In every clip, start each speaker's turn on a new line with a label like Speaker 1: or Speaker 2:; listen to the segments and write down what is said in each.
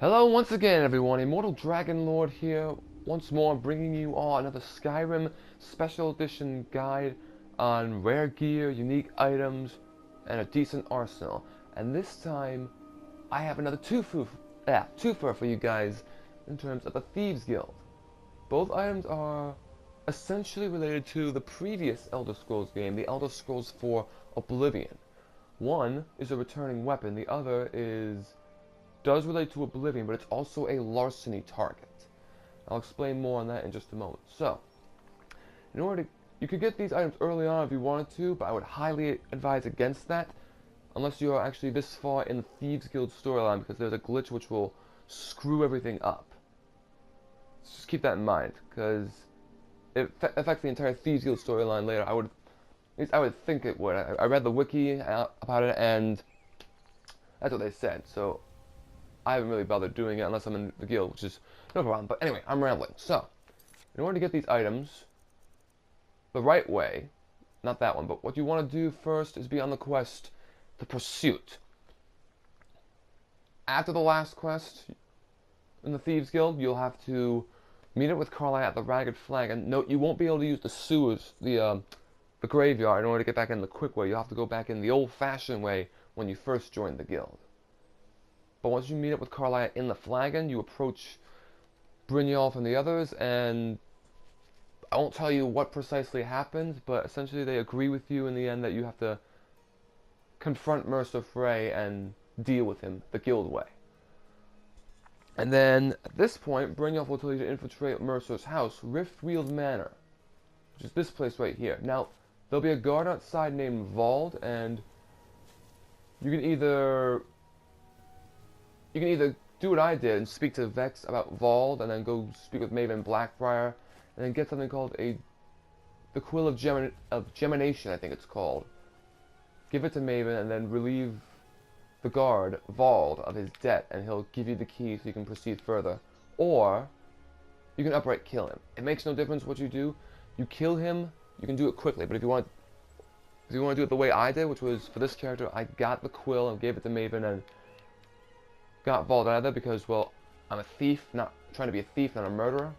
Speaker 1: Hello once again everyone, Immortal Dragon Lord here, once more bringing you all another Skyrim Special Edition guide on rare gear, unique items, and a decent arsenal. And this time, I have another twofer for you guys in terms of the Thieves Guild. Both items are essentially related to the previous Elder Scrolls game, the Elder Scrolls 4 Oblivion. One is a returning weapon, the other does relate to Oblivion, but it's also a larceny target. I'll explain more on that in just a moment. So, you could get these items early on if you wanted to, but I would highly advise against that, unless you are actually this far in the Thieves Guild storyline, because there's a glitch which will screw everything up. So just keep that in mind, because it affects the entire Thieves Guild storyline later. At least I would think it would. I read the wiki about it, and that's what they said. So I haven't really bothered doing it unless I'm in the guild, which is no problem. But anyway, I'm rambling. So, in order to get these items the right way, not that one, but what you want to do first is be on the quest, the Pursuit. After the last quest in the Thieves Guild, you'll have to meet up with Carly at the Ragged Flag. And note, you won't be able to use the sewers, the graveyard, in order to get back in the quick way. You'll have to go back in the old-fashioned way when you first joined the guild. But once you meet up with Carly in the Flagon, you approach Brynjolf and the others, and I won't tell you what precisely happens, but essentially they agree with you in the end that you have to confront Mercer Frey and deal with him the guild way. And then, at this point, Brynjolf will tell you to infiltrate Mercer's house, Riftweald Manor, which is this place right here. Now, there'll be a guard outside named Vald, and you can either do what I did and speak to Vex about Vald, and then go speak with Maven Blackbriar, and then get something called the Quill of Gemination, I think it's called. Give it to Maven, and then relieve the guard, Vald, of his debt, and he'll give you the key so you can proceed further. Or, you can outright kill him. It makes no difference what you do. You kill him, you can do it quickly, but if you want to do it the way I did, which was, for this character, I got the quill and gave it to Maven, and got Vald out of there because, well, I'm a thief, not trying to be a thief, not a murderer.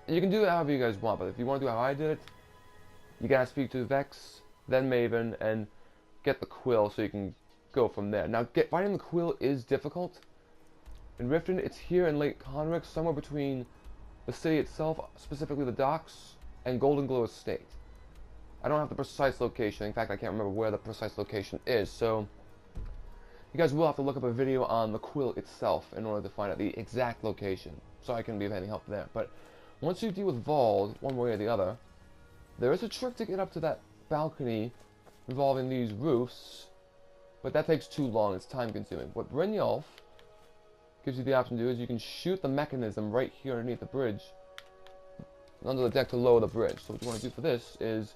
Speaker 1: You can do it however you guys want, but if you want to do how I did it, you gotta speak to Vex, then Maven, and get the quill so you can go from there. Now, finding the quill is difficult. In Riften, it's here in Lake Conric, somewhere between the city itself, specifically the docks, and Golden Glow Estate. I don't have the precise location. In fact, I can't remember where the precise location is, so you guys will have to look up a video on the quill itself in order to find out the exact location. Sorry I couldn't be of any help there. But once you deal with Vald, one way or the other, there is a trick to get up to that balcony involving these roofs, but that takes too long. It's time consuming. What Brynjolf gives you the option to do is you can shoot the mechanism right here underneath the bridge, under the deck, to lower the bridge. So what you want to do for this is,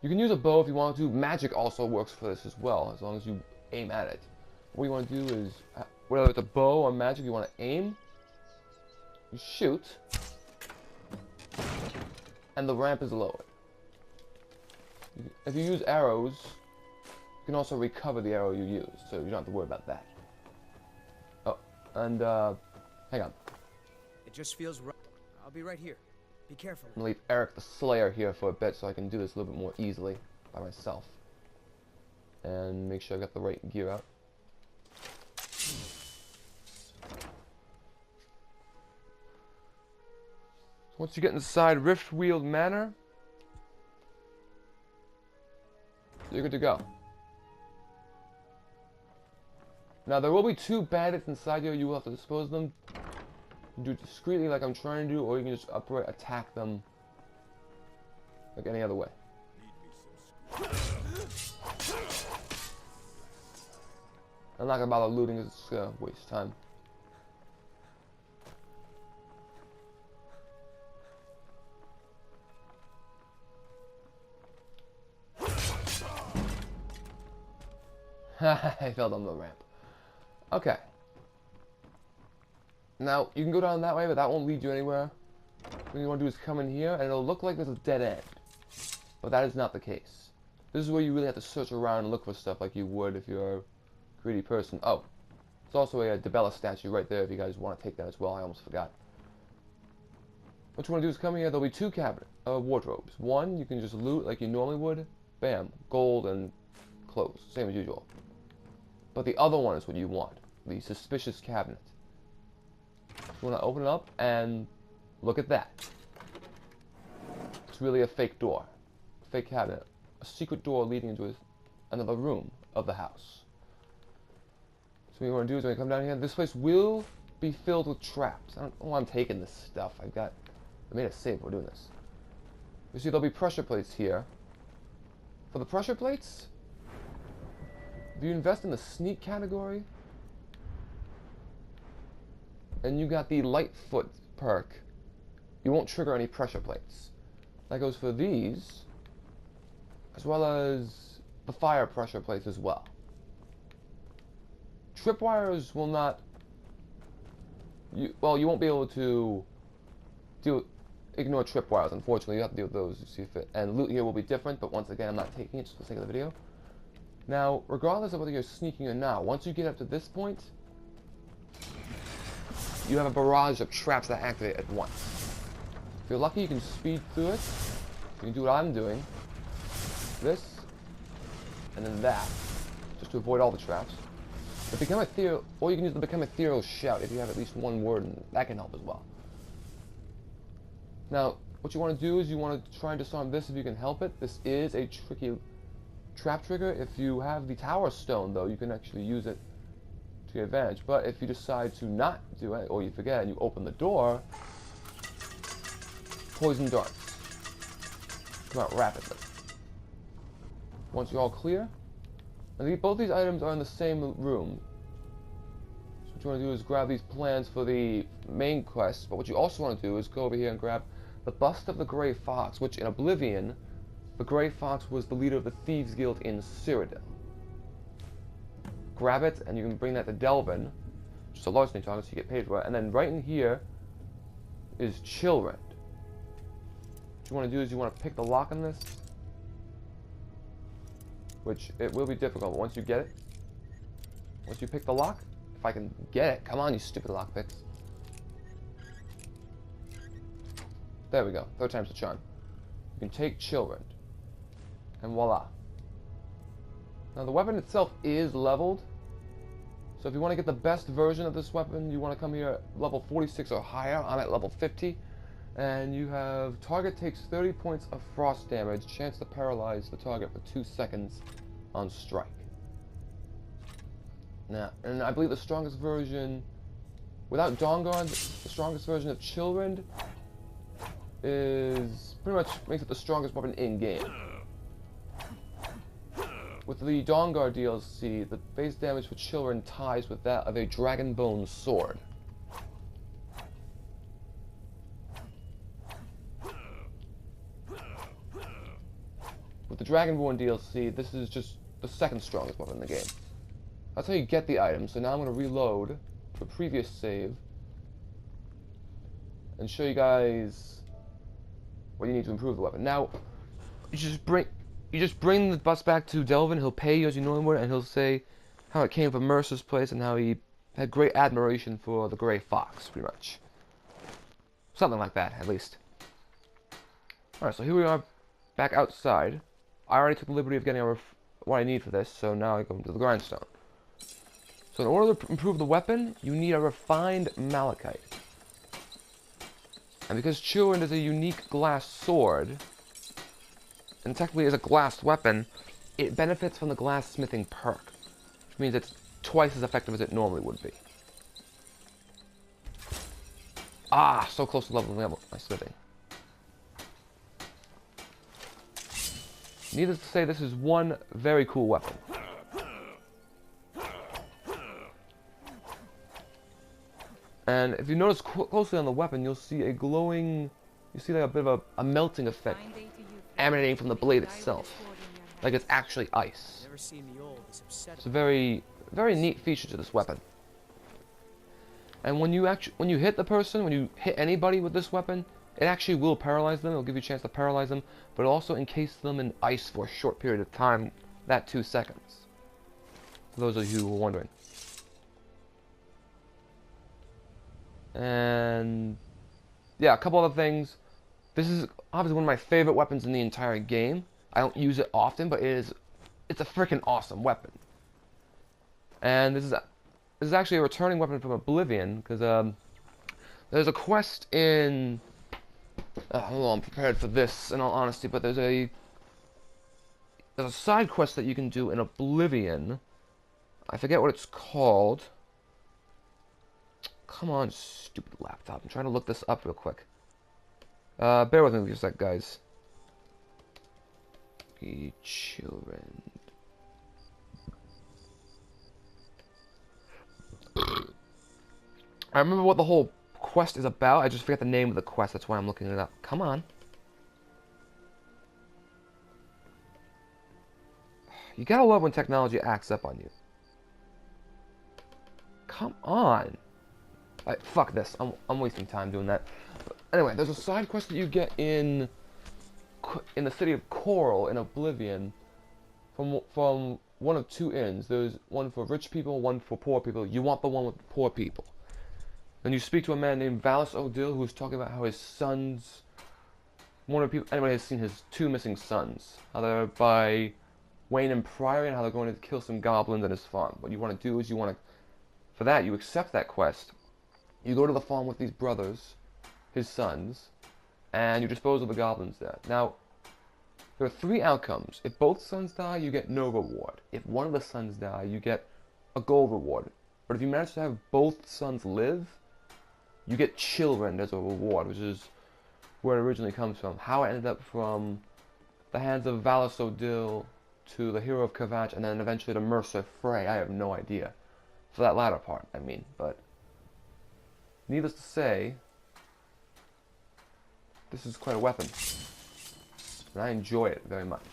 Speaker 1: you can use a bow if you want to. Magic also works for this as well, as long as you aim at it. What you want to do is, whether it's a bow or magic, you want to aim, you shoot, and the ramp is lowered. If you use arrows, you can also recover the arrow you use, so you don't have to worry about that. Oh, and hang on.
Speaker 2: It just feels right. I'll be right here. Be careful.
Speaker 1: I'm gonna leave Eric the Slayer here for a bit so I can do this a little bit more easily by myself. And make sure I got the right gear out. Once you get inside Riftweald Manor, you're good to go. Now there will be two bandits inside here. You will have to dispose of them. Do it discreetly like I'm trying to do, or you can just upright attack them like any other way. I'm not gonna bother looting, it's gonna waste time. I fell down the ramp. Okay. Now, you can go down that way, but that won't lead you anywhere. What you want to do is come in here, and it'll look like there's a dead end. But that is not the case. This is where you really have to search around and look for stuff like you would if you're a greedy person. Oh. There's also a Dibella statue right there if you guys want to take that as well. I almost forgot. What you want to do is come here. There'll be two wardrobes. One, you can just loot like you normally would. Bam. Gold and clothes. Same as usual. But the other one is what you want. The suspicious cabinet. You want to open it up and look at that. It's really a fake door. A fake cabinet. A secret door leading into another room of the house. So what you want to do is when you come down here, this place will be filled with traps. I don't know why I'm taking this stuff. I made a save while doing this. You see there'll be pressure plates here. For the pressure plates, if you invest in the sneak category, and you got the Lightfoot perk, you won't trigger any pressure plates. That goes for these, as well as the fire pressure plates as well. Tripwires will not... you won't be able to ignore tripwires, unfortunately. You have to deal with those you see fit. And loot here will be different, but once again, I'm not taking it just for the sake of the video. Now, regardless of whether you're sneaking or not, once you get up to this point, you have a barrage of traps that activate at once. If you're lucky, you can speed through it. You can do what I'm doing. This, and then that, just to avoid all the traps. But become ethereal, or you can use the become ethereal shout if you have at least one word, and that can help as well. Now, what you want to do is you want to try and disarm this if you can help it. This is a tricky trap trigger. If you have the Tower Stone, though, you can actually use it to your advantage. But if you decide to not do it, or you forget and you open the door, poison darts come out rapidly. Once you're all clear, and both these items are in the same room. So what you want to do is grab these plans for the main quest, but what you also want to do is go over here and grab the bust of the Grey Fox, which in Oblivion, the Grey Fox was the leader of the Thieves Guild in Cyrodiil. Grab it, and you can bring that to Delvin, which is a larceny target, so you get paid for it. And then right in here is Chillrend. What you want to do is you want to pick the lock on this, which it will be difficult, but once you get it, once you pick the lock, if I can get it, come on you stupid lockpicks. There we go, third time's the charm. You can take Chillrend, and voila. Now the weapon itself is leveled, so if you want to get the best version of this weapon, you want to come here at level 46 or higher. I'm at level 50, and you have target takes 30 points of frost damage, chance to paralyze the target for 2 seconds on strike. Now, and I believe the strongest version, without Dawnguard, the strongest version of Chillrend is pretty much makes it the strongest weapon in game. With the Dawnguard DLC, the base damage for Chillrend ties with that of a Dragonbone sword. With the Dragonborn DLC, this is just the second strongest weapon in the game. That's how you get the item. So now I'm going to reload to a previous save and show you guys what you need to improve the weapon. Now, you just bring the bus back to Delvin. He'll pay you as you normally would, and he'll say how it came from Mercer's place and how he had great admiration for the Grey Fox, pretty much. Something like that, at least. Alright, so here we are back outside. I already took the liberty of getting what I need for this, so now I go into the grindstone. So in order to improve the weapon, you need a refined malachite. And because Chillrend is a unique glass sword, and technically is a glass weapon, it benefits from the glass-smithing perk, which means it's twice as effective as it normally would be. Ah, so close to leveling up my smithing. Needless to say, this is one very cool weapon. And if you notice closely on the weapon, you'll see a glowing, you see like a bit of a melting effect emanating from the blade itself. Like it's actually ice. It's a very, very neat feature to this weapon. And when you hit the person, when you hit anybody with this weapon, it actually will paralyze them. It'll give you a chance to paralyze them, but it'll also encase them in ice for a short period of time, that 2 seconds. For those of you who are wondering. And yeah, a couple other things. This is obviously one of my favorite weapons in the entire game. I don't use it often, but it's a freaking awesome weapon. And this is actually a returning weapon from Oblivion, because there's a quest in I don't know, I'm prepared for this in all honesty, but there's a side quest that you can do in Oblivion. I forget what it's called. Come on, stupid laptop. I'm trying to look this up real quick. Bear with me for a sec, guys. Chillrend. I remember what the whole quest is about. I just forget the name of the quest. That's why I'm looking it up. Come on. You gotta love when technology acts up on you. Come on. Fuck this. I'm wasting time doing that. But anyway, there's a side quest that you get in the city of Coral in Oblivion from one of two inns. There's one for rich people, one for poor people. You want the one with the poor people. Then you speak to a man named Valis Odil, who's talking about how his sons. Anybody has seen his two missing sons. How they're by Wayne and Priory, and how they're going to kill some goblins at his farm. What you want to do is for that, you accept that quest. You go to the farm with these brothers, his sons, and you dispose of the goblins there. Now, there are three outcomes. If both sons die, you get no reward. If one of the sons die, you get a gold reward. But if you manage to have both sons live, you get Chillrend as a reward, which is where it originally comes from. How it ended up from the hands of Valis Odil to the hero of Kavach, and then eventually to Mercer Frey, I have no idea. For that latter part, I mean. But needless to say, this is quite a weapon. And I enjoy it very much.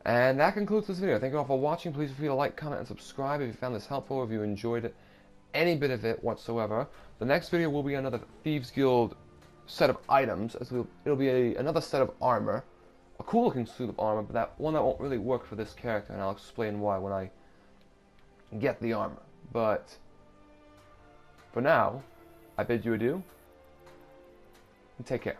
Speaker 1: And that concludes this video. Thank you all for watching. Please feel free to like, comment, and subscribe if you found this helpful, if you enjoyed it, any bit of it whatsoever. The next video will be another Thieves Guild set of items. It'll be another set of armor. A cool looking suit of armor, but that won't really work for this character, and I'll explain why when I get the armor. But for now, I bid you adieu, and take care.